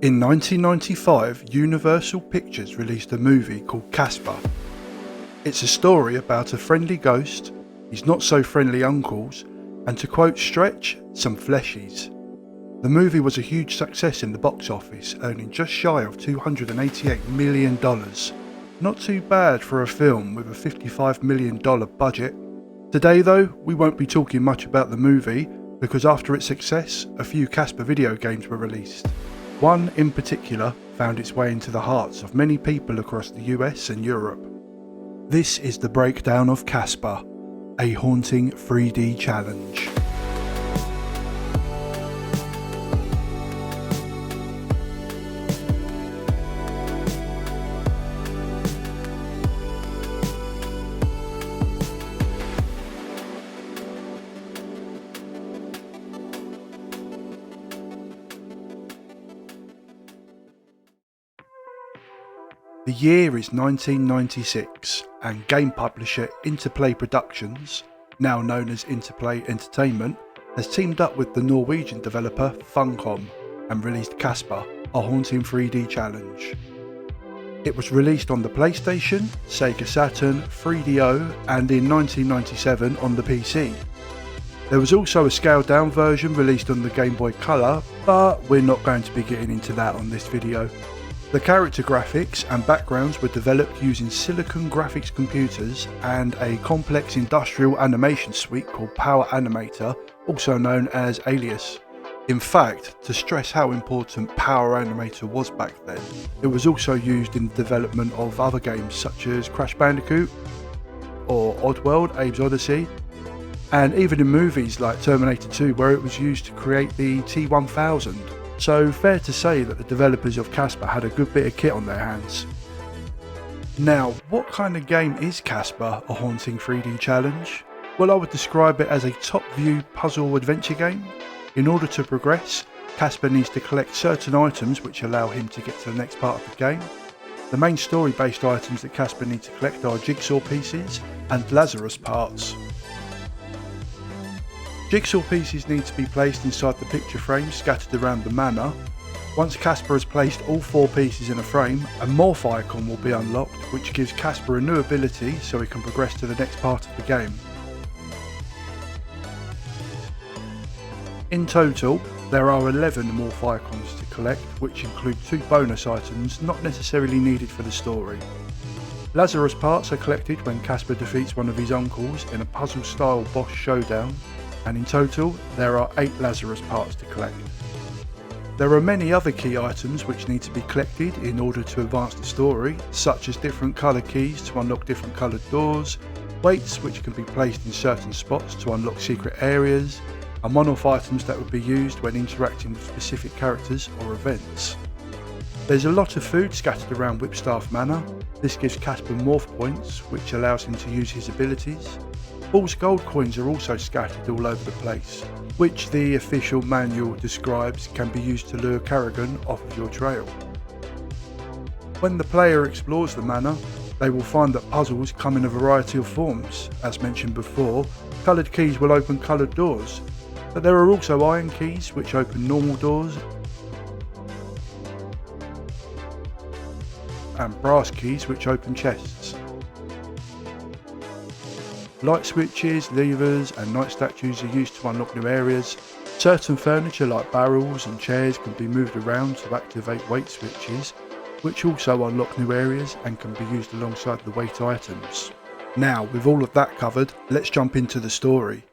In 1995, Universal Pictures released a movie called Casper. It's a story about a friendly ghost, his not so friendly uncles, and to quote Stretch, some fleshies. The movie was a huge success in the box office, earning just shy of $288 million. Not too bad for a film with a $55 million budget. Today though, we won't be talking much about the movie, because after its success, a few Casper video games were released. One in particular found its way into the hearts of many people across the US and Europe. This is the breakdown of Casper, a haunting 3D challenge. The year is 1996 and game publisher Interplay Productions, now known as Interplay Entertainment, has teamed up with the Norwegian developer Funcom and released Casper, a haunting 3D challenge. It was released on the PlayStation, Sega Saturn, 3DO and in 1997 on the PC. There was also a scaled down version released on the Game Boy Color, but we're not going to be getting into that on this video. The character graphics and backgrounds were developed using Silicon graphics computers and a complex industrial animation suite called Power Animator, also known as Alias. In fact, to stress how important Power Animator was back then, it was also used in the development of other games such as Crash Bandicoot or Oddworld, Abe's Odyssey, and even in movies like Terminator 2 where it was used to create the T-1000. So fair to say that the developers of Casper had a good bit of kit on their hands. Now, what kind of game is Casper, a haunting 3D challenge? Well, I would describe it as a top-view puzzle adventure game. In order to progress, Casper needs to collect certain items which allow him to get to the next part of the game. The main story-based items that Casper needs to collect are jigsaw pieces and Lazarus parts. Jigsaw pieces need to be placed inside the picture frame scattered around the manor. Once Casper has placed all 4 pieces in a frame, a morph icon will be unlocked, which gives Casper a new ability so he can progress to the next part of the game. In total, there are 11 morph icons to collect, which include 2 bonus items not necessarily needed for the story. Lazarus parts are collected when Casper defeats one of his uncles in a puzzle-style boss showdown, and in total there are 8 Lazarus parts to collect. There are many other key items which need to be collected in order to advance the story, such as different colour keys to unlock different coloured doors, weights which can be placed in certain spots to unlock secret areas, and one-off items that would be used when interacting with specific characters or events. There's a lot of food scattered around Whipstaff Manor. This gives Casper morph points, which allows him to use his abilities. False gold coins are also scattered all over the place, which the official manual describes can be used to lure Carrigan off of your trail. When the player explores the manor, they will find that puzzles come in a variety of forms. As mentioned before, coloured keys will open coloured doors, but there are also iron keys which open normal doors, and brass keys which open chests. Light switches, levers and night statues are used to unlock new areas. Certain furniture like barrels and chairs can be moved around to activate weight switches, which also unlock new areas and can be used alongside the weight items. Now, with all of that covered, let's jump into the story.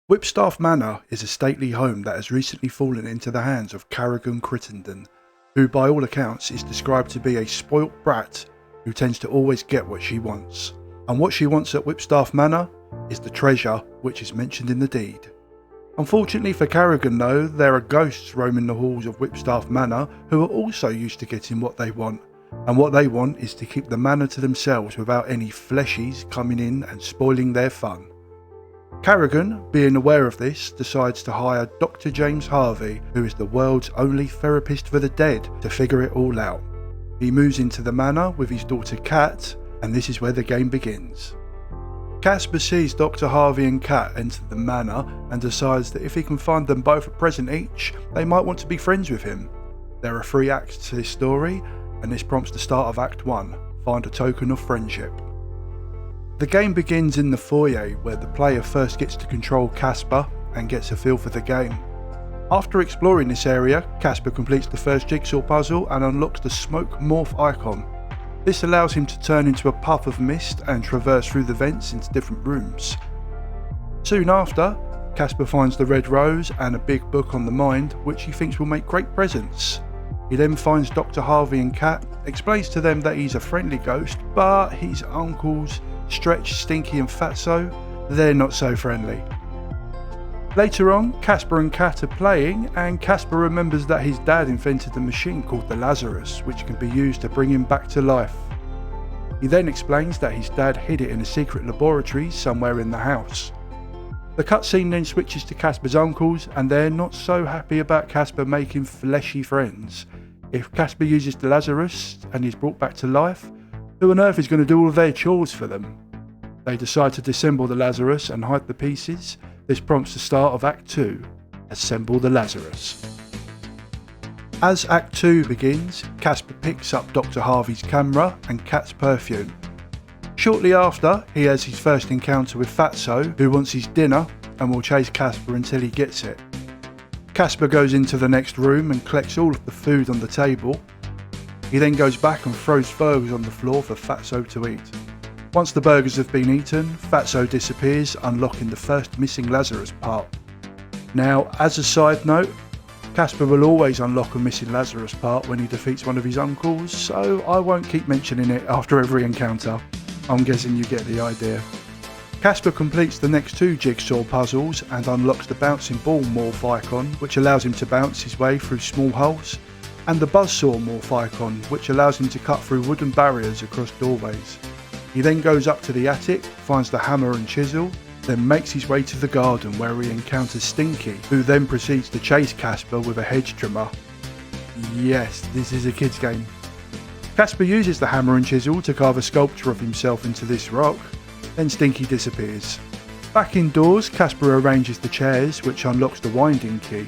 Whipstaff Manor is a stately home that has recently fallen into the hands of Carrigan Crittenden, who by all accounts is described to be a spoilt brat who tends to always get what she wants. And what she wants at Whipstaff Manor is the treasure which is mentioned in the deed. Unfortunately for Carrigan though, there are ghosts roaming the halls of Whipstaff Manor who are also used to getting what they want, and what they want is to keep the manor to themselves without any fleshies coming in and spoiling their fun. Carrigan, being aware of this, decides to hire Dr. James Harvey, who is the world's only therapist for the dead, to figure it all out. He moves into the manor with his daughter Kat, and this is where the game begins. Casper sees Dr. Harvey and Kat enter the manor and decides that if he can find them both a present each, they might want to be friends with him. There are 3 acts to this story, and this prompts the start of Act 1, Find a Token of Friendship. The game begins in the foyer, where the player first gets to control Casper and gets a feel for the game. After exploring this area, Casper completes the first jigsaw puzzle and unlocks the smoke morph icon. This allows him to turn into a puff of mist and traverse through the vents into different rooms. Soon after, Casper finds the red rose and a big book on the mind, which he thinks will make great presents. He then finds Dr. Harvey and Kat, explains to them that he's a friendly ghost, but his uncles, Stretch, Stinky and Fatso, they're not so friendly. Later on, Casper and Kat are playing, and Casper remembers that his dad invented a machine called the Lazarus, which can be used to bring him back to life. He then explains that his dad hid it in a secret laboratory somewhere in the house. The cutscene then switches to Casper's uncles, and they're not so happy about Casper making fleshy friends. If Casper uses the Lazarus and is brought back to life, who on earth is going to do all of their chores for them? They decide to disassemble the Lazarus and hide the pieces. This prompts the start of Act 2, Assemble the Lazarus. As Act 2 begins, Casper picks up Dr. Harvey's camera and Kat's perfume. Shortly after, he has his first encounter with Fatso, who wants his dinner and will chase Casper until he gets it. Casper goes into the next room and collects all of the food on the table. He then goes back and throws burgers on the floor for Fatso to eat. Once the burgers have been eaten, Fatso disappears, unlocking the first missing Lazarus part. Now, as a side note, Casper will always unlock a missing Lazarus part when he defeats one of his uncles, so I won't keep mentioning it after every encounter. I'm guessing you get the idea. Casper completes the next 2 jigsaw puzzles and unlocks the bouncing ball morph icon, which allows him to bounce his way through small holes, and the buzzsaw morph icon, which allows him to cut through wooden barriers across doorways. He then goes up to the attic, finds the hammer and chisel, then makes his way to the garden where he encounters Stinky, who then proceeds to chase Casper with a hedge trimmer. Yes, this is a kid's game. Casper uses the hammer and chisel to carve a sculpture of himself into this rock, then Stinky disappears. Back indoors, Casper arranges the chairs, which unlocks the winding key.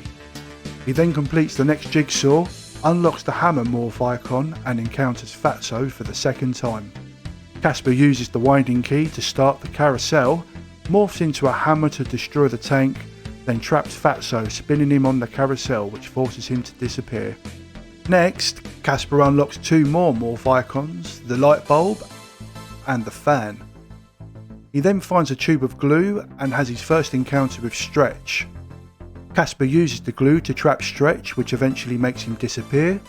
He then completes the next jigsaw, unlocks the hammer morph icon and encounters Fatso for the second time. Casper uses the winding key to start the carousel, morphs into a hammer to destroy the tank, then traps Fatso, spinning him on the carousel, which forces him to disappear. Next, Casper unlocks 2 more morph icons, the light bulb and the fan. He then finds a tube of glue and has his first encounter with Stretch. Casper uses the glue to trap Stretch, which eventually makes him disappear.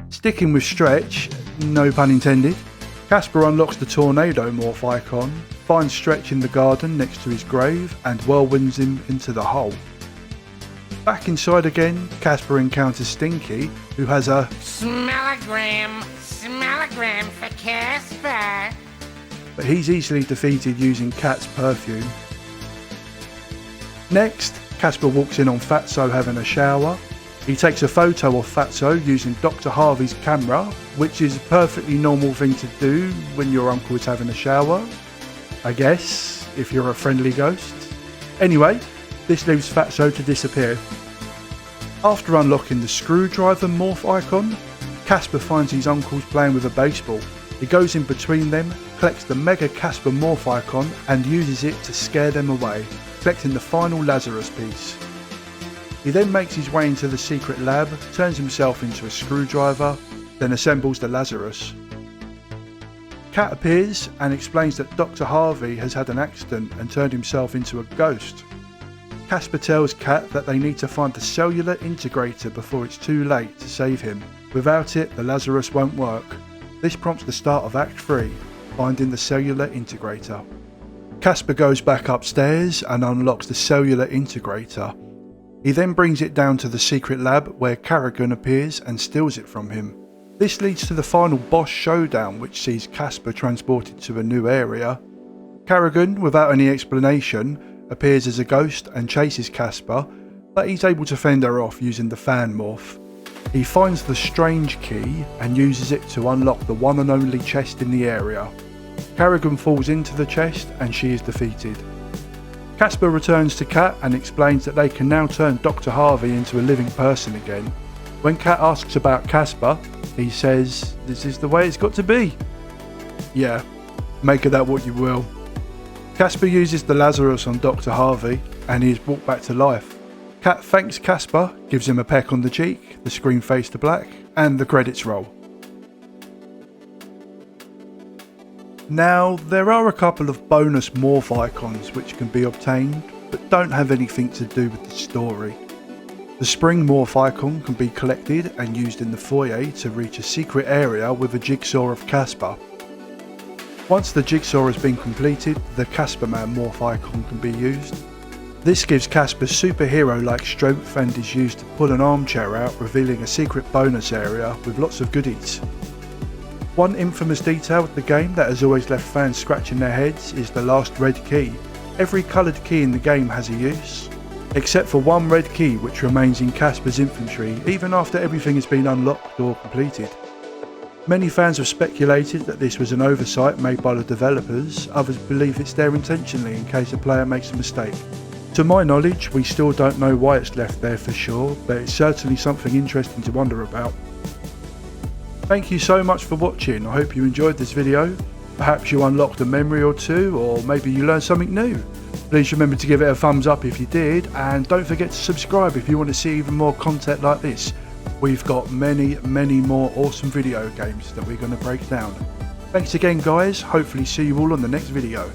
Sticking with Stretch, no pun intended, Casper unlocks the tornado morph icon, finds Stretch in the garden next to his grave and whirlwinds him into the hole. Back inside again, Casper encounters Stinky, who has a smellogram for Casper. But he's easily defeated using Kat's perfume. Next, Casper walks in on Fatso having a shower. He takes a photo of Fatso using Dr. Harvey's camera, which is a perfectly normal thing to do when your uncle is having a shower, I guess, if you're a friendly ghost. Anyway, this leaves Fatso to disappear. After unlocking the screwdriver morph icon, Casper finds his uncles playing with a baseball. He goes in between them, collects the Mega Casper morph icon and uses it to scare them away, collecting the final Lazarus piece. He then makes his way into the secret lab, turns himself into a screwdriver, then assembles the Lazarus. Kat appears and explains that Dr. Harvey has had an accident and turned himself into a ghost. Casper tells Kat that they need to find the Cellular Integrator before it's too late to save him. Without it, the Lazarus won't work. This prompts the start of Act 3, finding the Cellular Integrator. Casper goes back upstairs and unlocks the Cellular Integrator. He then brings it down to the secret lab where Carrigan appears and steals it from him. This leads to the final boss showdown, which sees Casper transported to a new area. Carrigan, without any explanation, appears as a ghost and chases Casper, but he's able to fend her off using the fan morph. He finds the strange key and uses it to unlock the one and only chest in the area. Carrigan falls into the chest and she is defeated. Casper returns to Kat and explains that they can now turn Dr. Harvey into a living person again. When Kat asks about Casper, he says, "This is the way it's got to be." Yeah, make of that what you will. Casper uses the Lazarus on Dr. Harvey and he is brought back to life. Kat thanks Casper, gives him a peck on the cheek, the screen fades to black, and the credits roll. Now, there are a couple of bonus morph icons which can be obtained, but don't have anything to do with the story. The spring morph icon can be collected and used in the foyer to reach a secret area with a jigsaw of Casper. Once the jigsaw has been completed, the SamBam morph icon can be used. This gives Casper superhero-like strength and is used to pull an armchair out, revealing a secret bonus area with lots of goodies. One infamous detail of the game that has always left fans scratching their heads is the last red key. Every coloured key in the game has a use, except for one red key which remains in Casper's inventory even after everything has been unlocked or completed. Many fans have speculated that this was an oversight made by the developers, others believe it's there intentionally in case a player makes a mistake. To my knowledge, we still don't know why it's left there for sure, but it's certainly something interesting to wonder about. Thank you so much for watching. I hope you enjoyed this video. Perhaps you unlocked a memory or two, or maybe you learned something new. Please remember to give it a thumbs up if you did, and don't forget to subscribe if you want to see even more content like this. We've got many more awesome video games that we're going to break down. Thanks again guys, hopefully see you all on the next video.